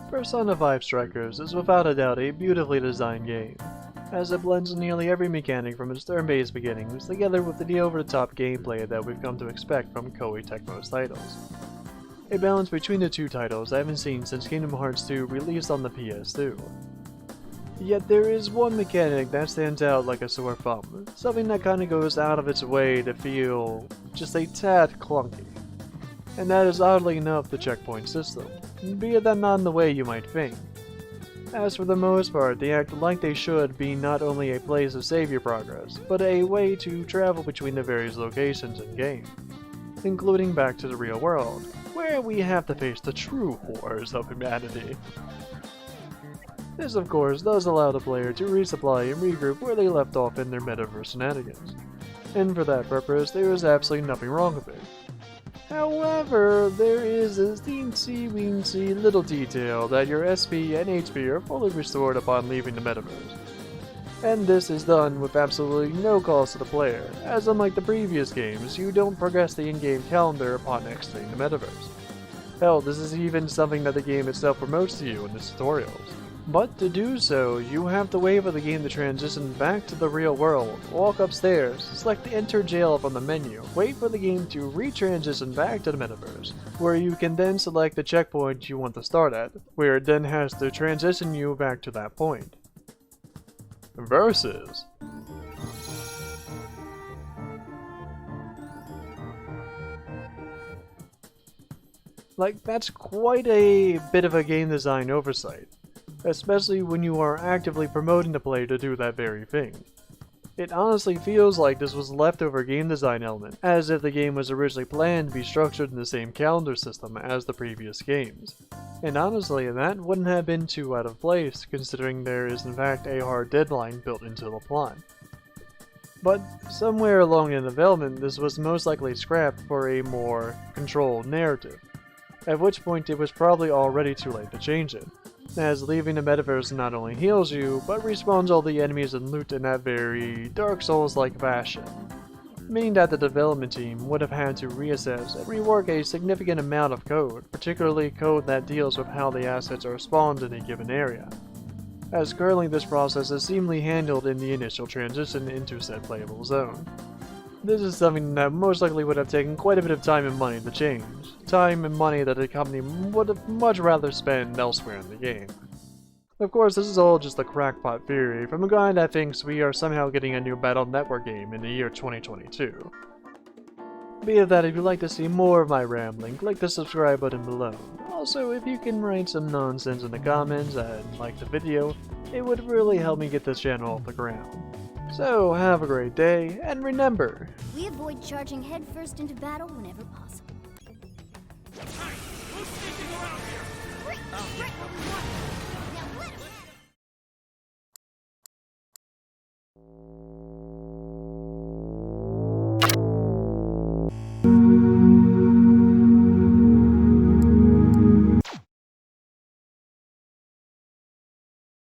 Persona 5 Strikers is without a doubt a beautifully designed game, as it blends nearly every mechanic from its turn-based beginnings together with the over-the-top gameplay that we've come to expect from Koei Tecmo's titles. A balance between the two titles I haven't seen since Kingdom Hearts 2 released on the PS2. Yet there is one mechanic that stands out like a sore thumb, something that kinda goes out of its way to feel just a tad clunky. And that is oddly enough the checkpoint system, be it that not in the way you might think. As for the most part, they act like they should be not only a place to save your progress, but a way to travel between the various locations in game, including back to the real world, where we have to face the true horrors of humanity. This of course does allow the player to resupply and regroup where they left off in their metaverse shenanigans, and for that purpose there is absolutely nothing wrong with it. However, there is a teensy-weensy little detail that your SP and HP are fully restored upon leaving the metaverse. And this is done with absolutely no cost to the player, as unlike the previous games, you don't progress the in-game calendar upon exiting the metaverse. Hell, this is even something that the game itself promotes to you in its tutorials. But to do so, you have to wait for the game to transition back to the real world, walk upstairs, select Enter Jail from the menu, wait for the game to retransition back to the metaverse, where you can then select the checkpoint you want to start at, where it then has to transition you back to that point. Versus that's quite a bit of a game design oversight, especially when you are actively promoting the player to do that very thing. It honestly feels like this was a leftover game design element, as if the game was originally planned to be structured in the same calendar system as the previous games. And honestly, that wouldn't have been too out of place, considering there is in fact a hard deadline built into the plot. But somewhere along in development, this was most likely scrapped for a more controlled narrative, at which point it was probably already too late to change it, as leaving the metaverse not only heals you, but respawns all the enemies and loot in that very Dark Souls-like fashion, meaning that the development team would have had to reassess and rework a significant amount of code, particularly code that deals with how the assets are spawned in a given area, as currently this process is seemingly handled in the initial transition into said playable zone. This is something that most likely would have taken quite a bit of time and money to change, time and money that the company would have much rather spend elsewhere in the game. Of course, this is all just a crackpot theory from a guy that thinks we are somehow getting a new Battle Network game in the year 2022. Be it that if you'd like to see more of my rambling, click the subscribe button below. Also, if you can write some nonsense in the comments and like the video, it would really help me get this channel off the ground. So, have a great day, and remember, We avoid charging headfirst into battle whenever possible.